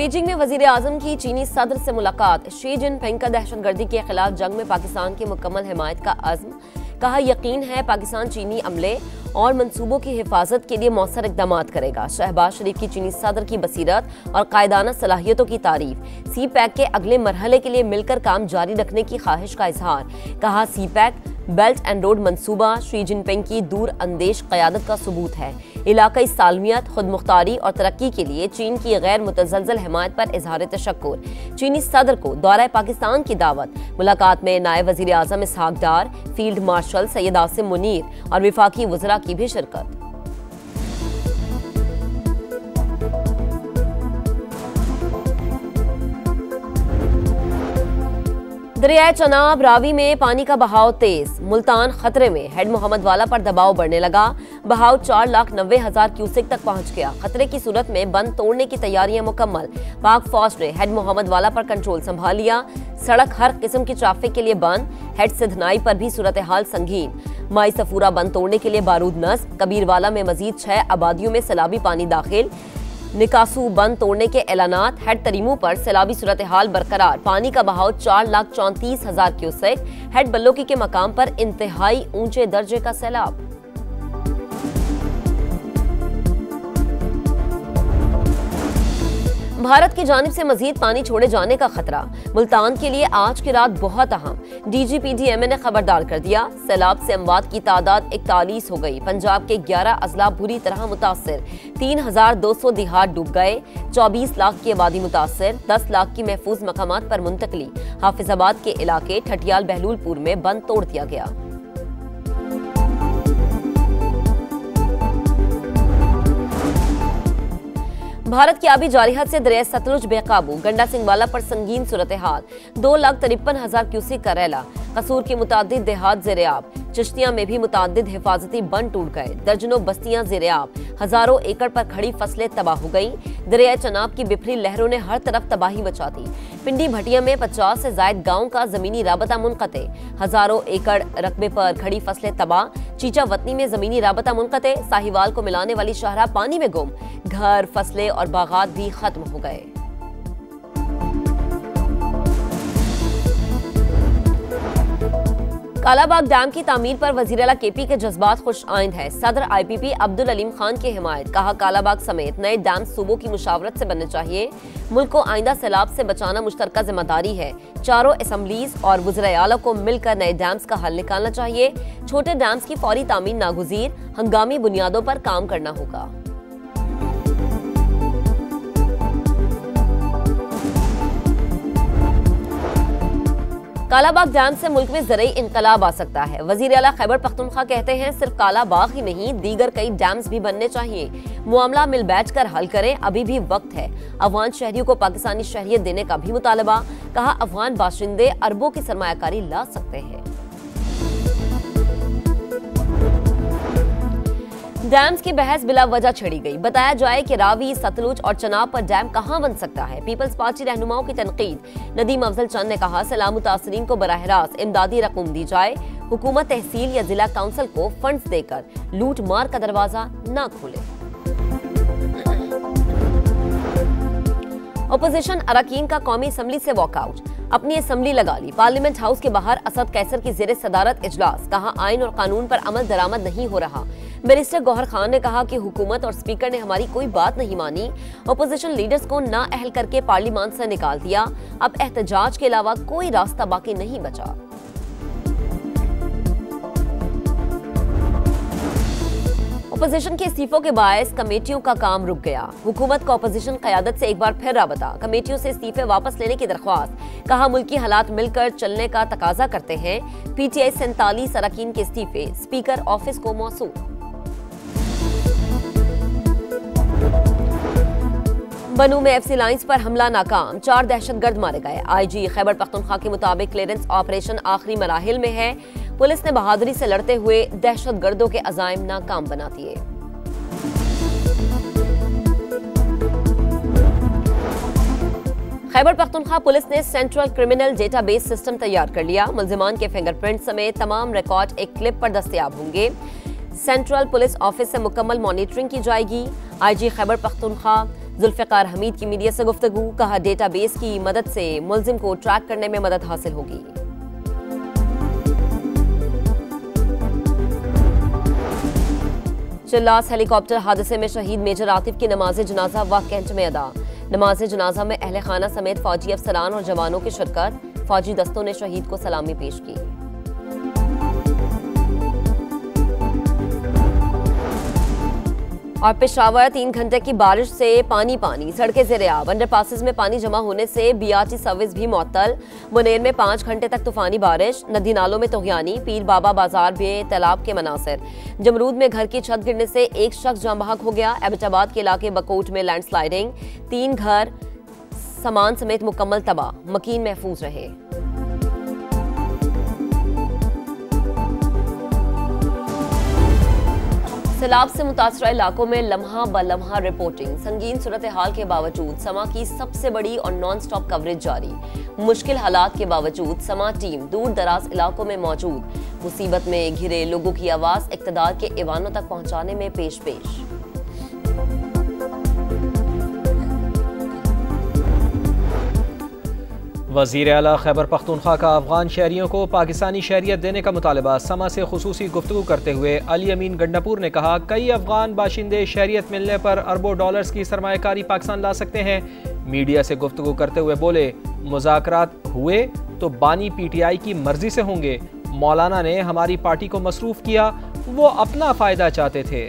Beijing में वजीर आजम की चीनी सदर से मुलाकात। शी जिनपिंग का दहशतगर्दी के खिलाफ जंग में पाकिस्तान की मुकम्मल हिमायत का अज़्म। कहा, यकीन है पाकिस्तान चीनी अमले और मंसूबों की हिफाजत के लिए मौसर इक़दाम करेगा। शहबाज शरीफ की चीनी सदर की बसीरत और कायदाना सलाहियतों की तारीफ। सी पैक के अगले मरहले के लिए मिलकर काम जारी रखने की ख्वाहिश का इजहार। कहा, सी पैक बेल्ट एंड रोड मंसूबा शी जिनपिंग की दूर अंदेश क़यादत का सबूत है। इलाकाई सालमियत, खुद मुख्तारी और तरक्की के लिए चीन की गैर मुतज़लज़ल हिमायत पर इजहार तशक्कुर। चीनी सदर को दौरा पाकिस्तान की दावत। मुलाकात में नायब वज़ीर आज़म इसहाक डार, फील्ड मार्शल सैयद आसिम मुनीर और विफाकी वज़रा की भी शिरकत। दरियाए चनाब रावी में पानी का बहाव तेज। मुल्तान खतरे में। हेड मोहम्मद वाला पर दबाव बढ़ने लगा। बहाव 4,90,000 क्यूसेक तक पहुंच गया। खतरे की सूरत में बंद तोड़ने की तैयारियां मुकम्मल। पाक फौज ने हेड मोहम्मद वाला पर कंट्रोल संभाल लिया। सड़क हर किस्म की ट्रैफिक के लिए बंद। हेड सिधनाई पर भी सूरत हाल संगीन। माई सफूरा बंद तोड़ने के लिए बारूद नस्ब। कबीरवाला में मजीद 6 आबादियों में सैलाबी पानी दाखिल। निकासू बंद तोड़ने के ऐलानात। हेड तरीमू पर सैलाबी सूरत हाल बरकरार। पानी का बहाव 4,34,000 क्यूसेक। हेड बल्लोकी के मकाम पर इंतहाई ऊंचे दर्जे का सैलाब। भारत की जानिब से मजीद पानी छोड़े जाने का खतरा। मुल्तान के लिए आज की रात बहुत अहम। DGPDMA ने खबरदार कर दिया। सैलाब से अमवात की तादाद 41 हो गई। पंजाब के 11 अजला बुरी तरह मुतासिर। 3,200 दिहात डूब गए। 24 लाख की आबादी मुतासिर। 10 लाख की महफूज मकामात पर मुंतकली। हाफिजाबाद के इलाके ठटियाल बहलूलपुर में बंद तोड़ दिया गया। भारत की आबी जारिहत से दरिया सतलुज बेकाबू। गंडा सिंगवाला पर संगीन सूरत हाल। 2,53,000 क्यूसेक का रैला। कसूर के मुतादिद देहात ज़ेरे-आब। चिश्तिया में भी मुतादिद हिफाजती बंद टूट गए। दर्जनों बस्तियां ज़ेरे-आब। हजारों एकड़ पर खड़ी फसलें तबाह हो गई। दरिया चनाब की बिफरी लहरों ने हर तरफ तबाही मचा दी। पिंडी भटिया में 50 से जायद गाँव का जमीनी राबता मुनक़ते। हजारों एकड़ रकबे पर खड़ी फसलें तबाह। चीचा वतनी में जमीनी राबता मुनक़ते। साहिवाल को मिलाने वाली शाहराह पानी में गुम। घर, फसलें और बागात भी खत्म हो गए। कालाबाग डैम की तामीर पर वज़ीर आला KP के जज्बात खुश आइंद है। सदर IPP अब्दुल अलीम खान की हिमायत। कहा, कालाबाग समेत नए डैम सूबों की मुशावरत से बनने चाहिए। मुल्क को आइंदा सैलाब से बचाना मुश्तरका जिम्मेदारी है। चारों असम्बलीज और वज़ीर आला को मिलकर नए डैम्स का हल निकालना चाहिए। छोटे डैम्स की फौरी तामीर नागुज़ीर। हंगामी बुनियादों पर काम करना होगा। कालाबाग डैम से मुल्क में ज़रई इनकलाब आ सकता है। वज़ीर आला खैबर पख्तूनख्वा कहते हैं, सिर्फ कालाबाग ही नहीं, दीगर कई डैम्स भी बनने चाहिए। मामला मिल बैठ कर हल करें, अभी भी वक्त है। अफगान शहरियों को पाकिस्तानी शहरियत देने का भी मुतालबा। कहा, अफगान बाशिंदे अरबों की सरमायाकारी ला सकते हैं। डैम्स की बहस बिला वजह छिड़ी गई। बताया जाए कि रावी, सतलुज और चनाब पर डैम कहां बन सकता है। पीपल्स पार्टी रहनुमाओं की तनकीद। नदीम अफजल चंद ने कहा, सैलाब मुतासरीन को बराह रास्त इमदादी रकूम दी जाए। हुकूमत तहसील या जिला काउंसिल को फंड्स देकर लूट मार का दरवाजा न खोले। अपोजिशन अरकान का कौमी असम्बली से वॉकआउट। अपनी असम्बली लगा ली। पार्लियामेंट हाउस के बाहर असद कैसर की जेर सदारत इजलास। कहा, आइन और कानून पर अमल दरामद नहीं हो रहा। मिनिस्टर गौहर खान ने कहा कि हुकूमत और स्पीकर ने हमारी कोई बात नहीं मानी। अपोजिशन लीडर्स को नाअहल करके पार्लियामान से निकाल दिया। अब एहतजाज के अलावा कोई रास्ता बाकी नहीं बचा। अपोजिशन के इस्तीफों के बायस कमेटियों का काम रुक गया। हुकूमत को अपोजिशन क़यादत से एक बार फिर राबता। कमेटियों से इस्तीफे वापस लेने की दरख्वास्त। कहा, मुल्की हालात मिलकर चलने का तकाजा करते हैं। PTI 47 अरकान के इस्तीफे स्पीकर ऑफिस को मौसूल। बनू में FC लाइंस पर हमला नाकाम। 4 दहशतगर्द मारे गए। IG खैबर पख्तूनख्वा के मुताबिक क्लियरेंस ऑपरेशन आखिरी मराहिल में है। पुलिस ने बहादुरी से लड़ते हुए दहशतगर्दों के अज़ाइम नाकाम बना दिए। खैबर पख्तूनख्वा पुलिस ने सेंट्रल क्रिमिनल डेटाबेस सिस्टम तैयार कर लिया। मुल्जिमान के फिंगरप्रिंट समेत तमाम रिकॉर्ड एक क्लिप पर दस्तयाब होंगे। सेंट्रल पुलिस ऑफिस से मुकम्मल मॉनिटरिंग की जाएगी। IG खैबर पख्तूनख्वा जुल्फ़िकार हमीद की मीडिया से गुफ्तगू, कहा डेटाबेस की मदद से मुल्जिम को ट्रैक करने में मदद हासिल होगी। चिल्लास हेलीकॉप्टर हादसे में शहीद मेजर आतिफ की नमाज जनाजा वक्त कैंट में अदा। नमाज जनाजा में अहले खाना समेत फौजी अफसरान और जवानों की शिरकत। फौजी दस्तों ने शहीद को सलामी पेश की। और पेशावर 3 घंटे की बारिश से पानी सड़कें ज़ेर-ए-आब, अंडरपासेस में पानी जमा होने से बीआरटी सर्विस भी मुअत्तल। मुनेर में 5 घंटे तक तूफानी बारिश, नदी नालों में तोगयानी, पीर बाबा बाजार में तालाब के मनासिर। जमरूद में घर की छत गिरने से एक शख्स जाँ बहक हो गया। एबटाबाद के इलाके बकोट में लैंडस्लाइडिंग, 3 घर सामान समेत मुकम्मल तबाह, मकीन महफूज रहे। सैलाब से मुतासरा इलाकों में लम्हा ब लम्हा रिपोर्टिंग। संगीन सूरत हाल के बावजूद समा की सबसे बड़ी और नॉन स्टॉप कवरेज जारी। मुश्किल हालात के बावजूद समा टीम दूर दराज इलाकों में मौजूद। मुसीबत में घिरे लोगों की आवाज इक़्तिदार के ऐवानों तक पहुंचाने में पेश। वज़ीर आला खैबर पख्तूनख्वा का अफगान शहरियों को पाकिस्तानी शहरियत देने का मुतालबा। समा से खुसूसी गुफ्तगू करते हुए अली अमीन गंडापुर ने कहा, कई अफगान बाशिंदे शहरियत मिलने पर अरबों डॉलर्स की सरमायाकारी पाकिस्तान ला सकते हैं। मीडिया से गुफ्तगू करते हुए बोले, मुज़ाकरात हुए तो बानी PTI की मर्जी से होंगे। मौलाना ने हमारी पार्टी को मसरूफ किया, वो अपना फ़ायदा चाहते थे।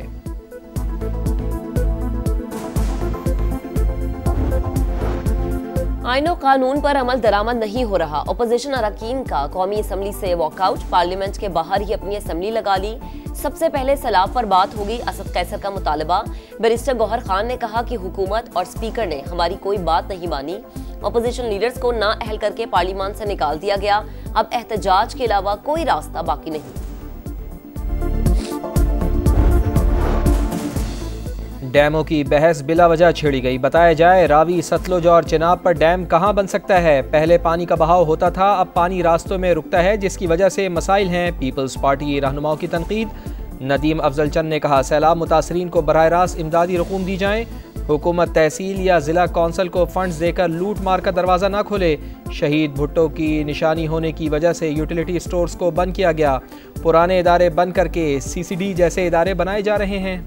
आईनो कानून पर अमल दरामद नहीं हो रहा। अपोजिशन अरकान का कौमी असम्बली से वॉकआउट, पार्लियामेंट के बाहर ही अपनी असम्बली लगा ली। सबसे पहले सैलाब पर बात होगी, असद कैसर का मुतालबा। बैरिस्टर गौहर खान ने कहा कि हुकूमत और स्पीकर ने हमारी कोई बात नहीं मानी। अपोजिशन लीडर्स को नाअहल करके पार्लियामेंट से निकाल दिया गया। अब एहतजाज के अलावा कोई रास्ता बाकी नहीं। डैमों की बहस बिला वजह छेड़ी गई। बताया जाए, रावी, सतलुज और चिनाब पर डैम कहां बन सकता है। पहले पानी का बहाव होता था, अब पानी रास्तों में रुकता है, जिसकी वजह से मसाइल हैं। पीपल्स पार्टी रहनुमाओं की तनकीद। नदीम अफजल चंद ने कहा, सैलाब मुतासरीन को बराह रास्त इमदादी रकूम दी जाएं। हुकूमत तहसील या जिला कौंसल को फंड्स देकर लूट मार का दरवाज़ा ना खोले। शहीद भुट्टो की निशानी होने की वजह से यूटिलिटी स्टोर्स को बंद किया गया। पुराने इदारे बंद करके CCD जैसे इदारे बनाए जा रहे हैं।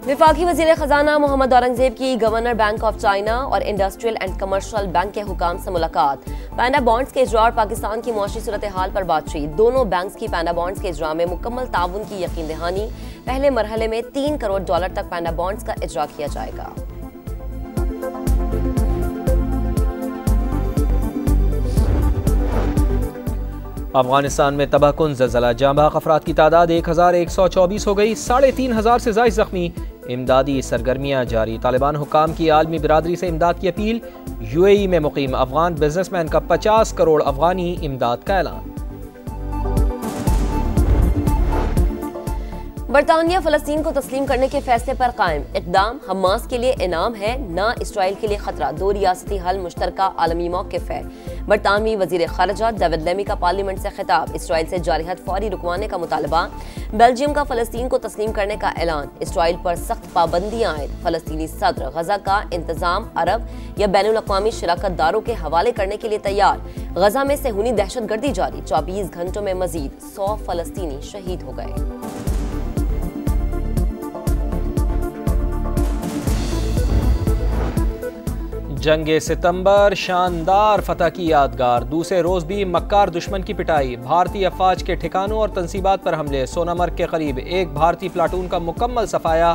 वफाकी वज़ीर ख़जाना मोहम्मद औरंगज़ेब की गवर्नर बैंक ऑफ चाइना और इंडस्ट्रियल एंड कमर्शियल बैंक के हुकाम से मुलाकात। पैंडा बॉन्ड्स के इजरा और पाकिस्तान की मुआशी सूरत हाल पर बातचीत। दोनों बैंक्स की पैंडा बॉन्ड्स के इजरा में मुकम्मल ताउन की यकीन दहानी। पहले मरहले में $3 करोड़ तक पैंडा बॉन्ड्स का इजरा किया जाएगा। अफगानिस्तान में तबाहकुन ज़लज़ला, जाँ बहक अफराद की तादाद 1124 हो गई। 3500 से ज़ायद ज़ख्मी। इमदादी सरगर्मियाँ जारी। तालिबान हुकाम की आलमी बिरादरी से इमदाद की अपील। UAE में मुकीम अफगान बिजनेसमैन का 50 करोड़ अफगानी इमदाद का ऐलान। बरतानिया फ़लस्तीन को तस्लीम करने के फैसले पर कायम। इक़दाम हमास के लिए इनाम है, ना इसराइल के लिए खतरा। 2 रियासती हल मुश्तरका आलमी मौक़िफ़ है। बरतानवी वज़ीर ख़ारिजा डेविड लेमी का पार्लियामेंट से खिताब। इसराइल से जारी हद फौरी रुकवाने का मुतालबा। बेल्जियम का फ़लस्तीन को तस्लीम करने का ऐलान। इसराइल पर सख्त पाबंदियाँ आयद। फ़लस्तीनी सदर गज़ा का इंतज़ाम अरब या बैनुल अक़वामी शराकतदारों के हवाले करने के लिए तैयार। गज़ा में सेहूनी दहशतगर्दी जारी। 24 घंटों में मज़ीद 100 फ़लस्तीनी शहीद हो गए। जंगे सितंबर शानदार फतह की यादगार। दूसरे रोज भी मक्कार दुश्मन की पिटाई। भारतीय अफवाज के ठिकानों और तंसीबात पर हमले। सोनामर्ग के करीब एक भारतीय प्लाटून का मुकम्मल सफाया।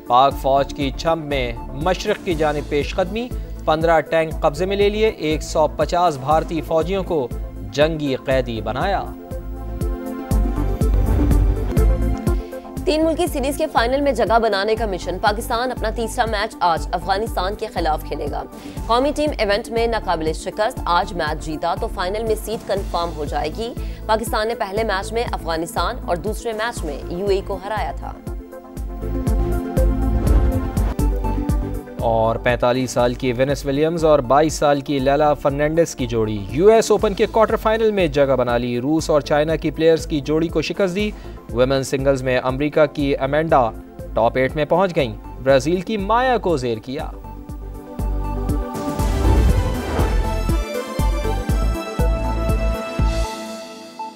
पाक फौज की छंब में मशरिक की जानिब पेशकदमी। 15 टैंक कब्जे में ले लिए। 150 भारतीय फौजियों को जंगी कैदी बनाया। 3 मुल्की सीरीज के फाइनल में जगह बनाने का मिशन। पाकिस्तान अपना तीसरा मैच आज अफगानिस्तान के खिलाफ खेलेगा। कौमी टीम इवेंट में नाकाबिले शिकस्त। आज मैच जीता तो फाइनल में सीट कंफर्म हो जाएगी। पाकिस्तान ने पहले मैच में अफगानिस्तान और दूसरे मैच में UAE को हराया था। और 45 साल की वेनिस विलियम्स और 22 साल की लैला फर्नांडिस की जोड़ी यूएस ओपन के क्वार्टर फाइनल में जगह बना ली। रूस और चाइना की प्लेयर्स की जोड़ी को शिकस्त दी। वुमेन सिंगल्स में अमेरिका की अमेंडा टॉप 8 में पहुंच गईं। ब्राजील की माया को जेर किया।